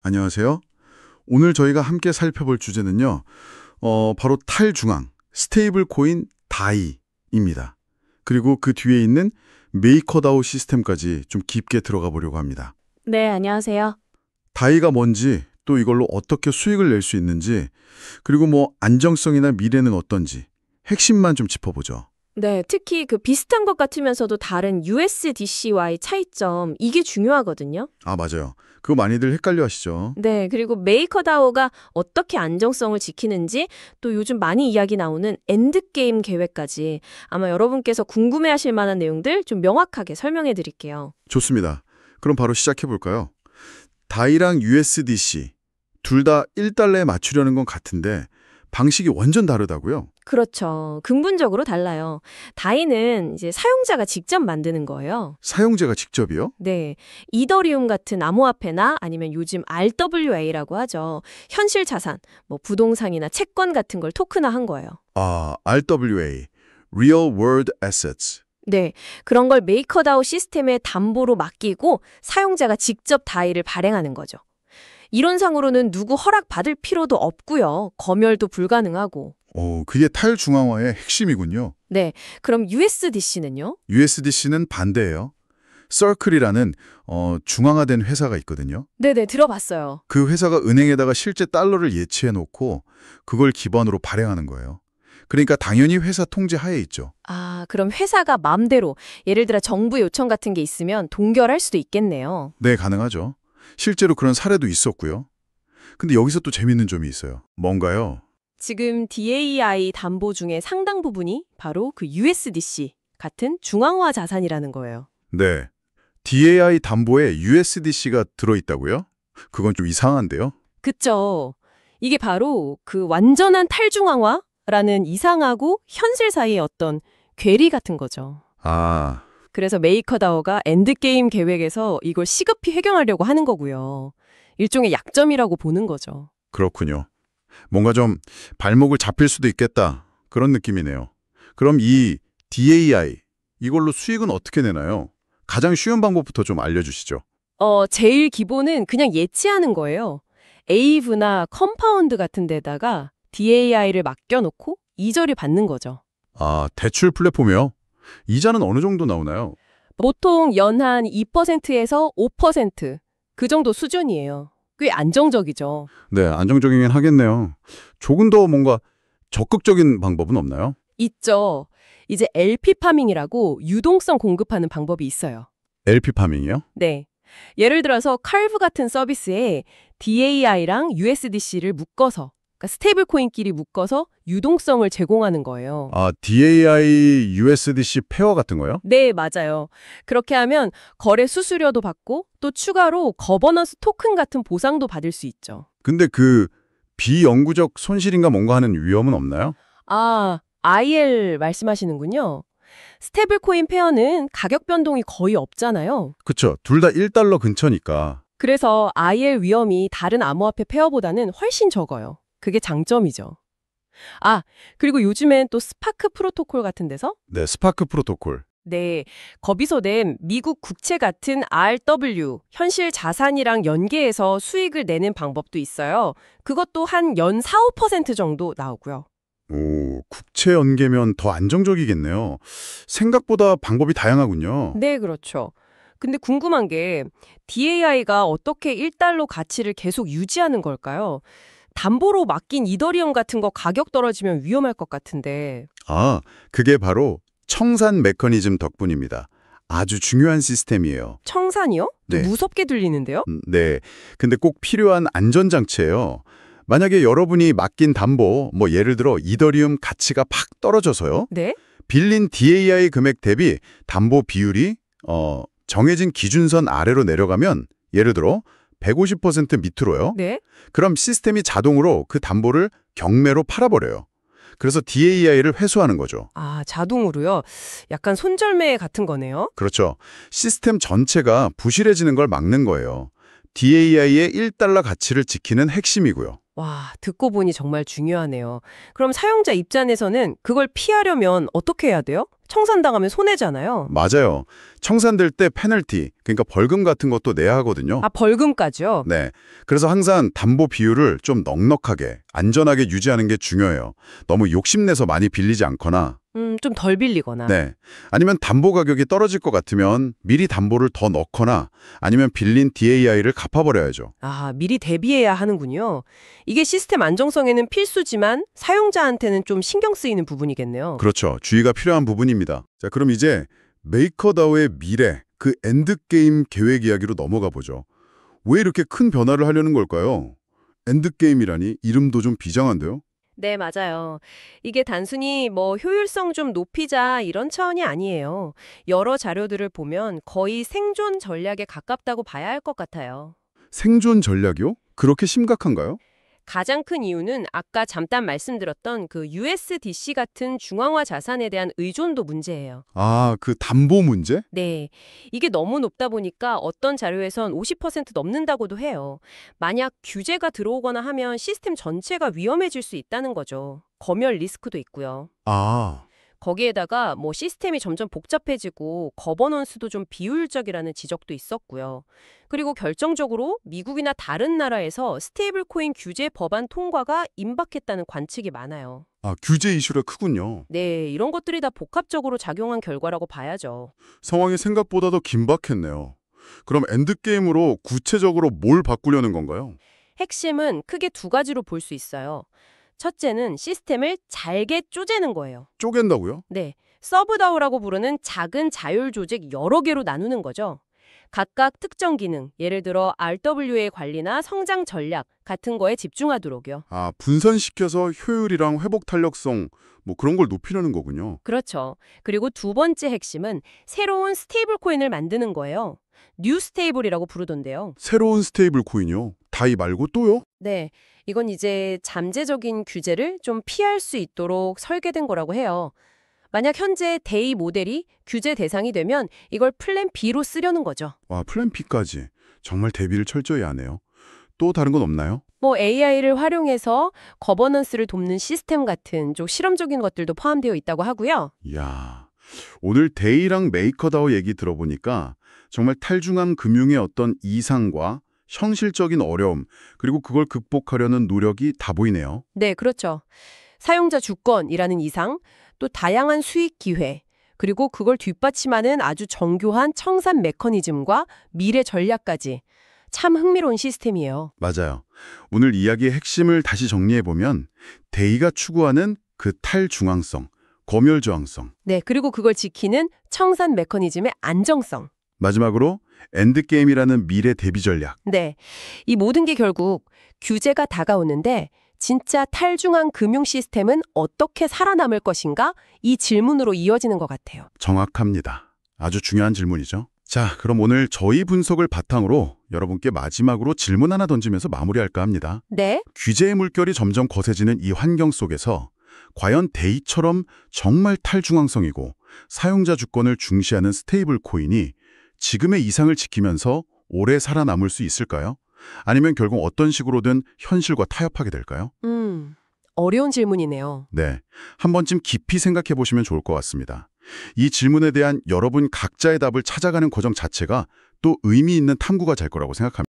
안녕하세요. 오늘 저희가 함께 살펴볼 주제는요. 바로 탈중앙, 스테이블 코인 다이입니다. 그리고 그 뒤에 있는 메이커다오 시스템까지 좀 깊게 들어가 보려고 합니다. 네, 안녕하세요. 다이가 뭔지, 또 이걸로 어떻게 수익을 낼 수 있는지, 그리고 뭐 안정성이나 미래는 어떤지 핵심만 좀 짚어보죠. 네, 특히 그 비슷한 것 같으면서도 다른 USDC와의 차이점, 이게 중요하거든요. 아, 맞아요. 그거 많이들 헷갈려 하시죠. 네, 그리고 메이커다오가 어떻게 안정성을 지키는지, 또 요즘 많이 이야기 나오는 엔드게임 계획까지 아마 여러분께서 궁금해하실 만한 내용들 좀 명확하게 설명해 드릴게요. 좋습니다. 그럼 바로 시작해 볼까요? 다이랑 USDC 둘 다 1달러에 맞추려는 건 같은데 방식이 완전 다르다고요? 그렇죠. 근본적으로 달라요. 다이는 이제 사용자가 직접 만드는 거예요. 사용자가 직접이요? 네, 이더리움 같은 암호화폐나 아니면 요즘 RWA라고 하죠. 현실 자산, 뭐 부동산이나 채권 같은 걸 토큰화한 거예요. 아, RWA, Real World Assets. 네, 그런 걸 메이커다오 시스템에 담보로 맡기고 사용자가 직접 다이를 발행하는 거죠. 이론상으로는 누구 허락 받을 필요도 없고요. 검열도 불가능하고. 그게 탈중앙화의 핵심이군요. 네, 그럼 USDC는요? USDC는 반대예요. Circle이라는 중앙화된 회사가 있거든요. 네네, 들어봤어요. 그 회사가 은행에다가 실제 달러를 예치해 놓고 그걸 기반으로 발행하는 거예요. 그러니까 당연히 회사 통제 하에 있죠. 아, 그럼 회사가 맘대로, 예를 들어 정부 요청 같은 게 있으면 동결할 수도 있겠네요. 네, 가능하죠. 실제로 그런 사례도 있었고요. 근데 여기서 또 재밌는 점이 있어요. 뭔가요? 지금 DAI 담보 중에 상당 부분이 바로 그 USDC 같은 중앙화 자산이라는 거예요. 네. DAI 담보에 USDC가 들어있다고요? 그건 좀 이상한데요? 그쵸? 이게 바로 그 완전한 탈중앙화라는 이상하고 현실 사이의 어떤 괴리 같은 거죠. 아, 그래서 메이커다오가 엔드게임 계획에서 이걸 시급히 해결하려고 하는 거고요. 일종의 약점이라고 보는 거죠. 그렇군요. 뭔가 좀 발목을 잡힐 수도 있겠다. 그런 느낌이네요. 그럼 이 DAI, 이걸로 수익은 어떻게 내나요? 가장 쉬운 방법부터 좀 알려주시죠. 제일 기본은 그냥 예치하는 거예요. 에이브나 컴파운드 같은 데다가 DAI를 맡겨놓고 이자를 받는 거죠. 아, 대출 플랫폼이요? 이자는 어느 정도 나오나요? 보통 연한 2%에서 5%, 그 정도 수준이에요. 꽤 안정적이죠. 네, 안정적이긴 하겠네요. 조금 더 뭔가 적극적인 방법은 없나요? 있죠. 이제 LP 파밍이라고 유동성 공급하는 방법이 있어요. LP 파밍이요? 네. 예를 들어서 칼브 같은 서비스에 DAI랑 USDC를 묶어서, 그러니까 스테이블 코인끼리 묶어서 유동성을 제공하는 거예요. 아, DAI USDC 페어 같은 거요? 네, 맞아요. 그렇게 하면 거래 수수료도 받고 또 추가로 거버넌스 토큰 같은 보상도 받을 수 있죠. 근데 그 비영구적 손실인가 뭔가 하는 위험은 없나요? 아, IL 말씀하시는군요. 스테이블 코인 페어는 가격 변동이 거의 없잖아요. 그쵸. 둘 다 1달러 근처니까. 그래서 IL 위험이 다른 암호화폐 페어보다는 훨씬 적어요. 그게 장점이죠. 아, 그리고 요즘엔 또 스파크 프로토콜 같은 데서 네, 스파크 프로토콜. 네, 거기서 낸 미국 국채 같은 RW, 현실 자산이랑 연계해서 수익을 내는 방법도 있어요. 그것도 한 연 4~5% 정도 나오고요. 오, 국채 연계면 더 안정적이겠네요. 생각보다 방법이 다양하군요. 네, 그렇죠. 근데 궁금한 게 DAI가 어떻게 1달러 가치를 계속 유지하는 걸까요? 담보로 맡긴 이더리움 같은 거 가격 떨어지면 위험할 것 같은데. 아, 그게 바로 청산 메커니즘 덕분입니다. 아주 중요한 시스템이에요. 청산이요? 네. 무섭게 들리는데요? 네. 근데 꼭 필요한 안전장치예요. 만약에 여러분이 맡긴 담보, 뭐 예를 들어 이더리움 가치가 팍 떨어져서요. 네? 빌린 DAI 금액 대비 담보 비율이 정해진 기준선 아래로 내려가면 예를 들어 150% 밑으로요. 네? 그럼 시스템이 자동으로 그 담보를 경매로 팔아버려요. 그래서 DAI를 회수하는 거죠. 아, 자동으로요? 약간 손절매 같은 거네요? 그렇죠. 시스템 전체가 부실해지는 걸 막는 거예요. DAI의 1달러 가치를 지키는 핵심이고요. 와, 듣고 보니 정말 중요하네요. 그럼 사용자 입장에서는 그걸 피하려면 어떻게 해야 돼요? 청산당하면 손해잖아요. 맞아요. 청산될 때 페널티, 그러니까 벌금 같은 것도 내야 하거든요. 아, 벌금까지요? 네. 그래서 항상 담보 비율을 좀 넉넉하게, 안전하게 유지하는 게 중요해요. 너무 욕심내서 많이 빌리지 않거나, 좀 덜 빌리거나. 네. 아니면 담보 가격이 떨어질 것 같으면 미리 담보를 더 넣거나 아니면 빌린 DAI를 갚아버려야죠. 아, 미리 대비해야 하는군요. 이게 시스템 안정성에는 필수지만 사용자한테는 좀 신경 쓰이는 부분이겠네요. 그렇죠. 주의가 필요한 부분입니다. 자, 그럼 이제 메이커다오의 미래, 그 엔드게임 계획 이야기로 넘어가 보죠. 왜 이렇게 큰 변화를 하려는 걸까요? 엔드게임이라니 이름도 좀 비장한데요? 네, 맞아요. 이게 단순히 뭐 효율성 좀 높이자 이런 차원이 아니에요. 여러 자료들을 보면 거의 생존 전략에 가깝다고 봐야 할 것 같아요. 생존 전략이요? 그렇게 심각한가요? 가장 큰 이유는 아까 잠깐 말씀드렸던 그 USDC 같은 중앙화 자산에 대한 의존도 문제예요. 아, 그 담보 문제? 네. 이게 너무 높다 보니까 어떤 자료에선 50% 넘는다고도 해요. 만약 규제가 들어오거나 하면 시스템 전체가 위험해질 수 있다는 거죠. 검열 리스크도 있고요. 아, 거기에다가 뭐 시스템이 점점 복잡해지고 거버넌스도 좀 비효율적이라는 지적도 있었고요. 그리고 결정적으로 미국이나 다른 나라에서 스테이블 코인 규제 법안 통과가 임박했다는 관측이 많아요. 규제 이슈가 크군요. 네, 이런 것들이 다 복합적으로 작용한 결과라고 봐야죠. 상황이 생각보다 더 긴박했네요. 그럼 엔드게임으로 구체적으로 뭘 바꾸려는 건가요? 핵심은 크게 두 가지로 볼 수 있어요. 첫째는 시스템을 잘게 쪼개는 거예요. 쪼갠다고요? 네, 서브다오라고 부르는 작은 자율 조직 여러 개로 나누는 거죠. 각각 특정 기능, 예를 들어 RWA 관리나 성장 전략 같은 거에 집중하도록요. 아, 분산시켜서 효율이랑 회복 탄력성, 뭐 그런 걸 높이려는 거군요. 그렇죠. 그리고 두 번째 핵심은 새로운 스테이블 코인을 만드는 거예요. 뉴 스테이블이라고 부르던데요. 새로운 스테이블 코인이요? 다이 말고 또요? 네, 이건 이제 잠재적인 규제를 좀 피할 수 있도록 설계된 거라고 해요. 만약 현재 데이 모델이 규제 대상이 되면 이걸 플랜 B로 쓰려는 거죠. 와, 플랜 B까지. 정말 대비를 철저히 하네요. 또 다른 건 없나요? 뭐 AI를 활용해서 거버넌스를 돕는 시스템 같은 좀 실험적인 것들도 포함되어 있다고 하고요. 이야, 오늘 데이랑 메이커다오 얘기 들어보니까 정말 탈중앙 금융의 어떤 이상과 현실적인 어려움, 그리고 그걸 극복하려는 노력이 다 보이네요. 네, 그렇죠. 사용자 주권이라는 이상, 또 다양한 수익 기회, 그리고 그걸 뒷받침하는 아주 정교한 청산 메커니즘과 미래 전략까지 참 흥미로운 시스템이에요. 맞아요. 오늘 이야기의 핵심을 다시 정리해보면 데이가 추구하는 그 탈중앙성, 검열 저항성, 네, 그리고 그걸 지키는 청산 메커니즘의 안정성. 마지막으로 엔드게임이라는 미래 대비 전략. 네, 이 모든 게 결국 규제가 다가오는데 진짜 탈중앙 금융 시스템은 어떻게 살아남을 것인가? 이 질문으로 이어지는 것 같아요. 정확합니다. 아주 중요한 질문이죠. 자, 그럼 오늘 저희 분석을 바탕으로 여러분께 마지막으로 질문 하나 던지면서 마무리할까 합니다. 네, 규제의 물결이 점점 거세지는 이 환경 속에서 과연 데이처럼 정말 탈중앙성이고 사용자 주권을 중시하는 스테이블 코인이 지금의 이상을 지키면서 오래 살아남을 수 있을까요? 아니면 결국 어떤 식으로든 현실과 타협하게 될까요? 어려운 질문이네요. 네, 한 번쯤 깊이 생각해 보시면 좋을 것 같습니다. 이 질문에 대한 여러분 각자의 답을 찾아가는 과정 자체가 또 의미 있는 탐구가 될 거라고 생각합니다.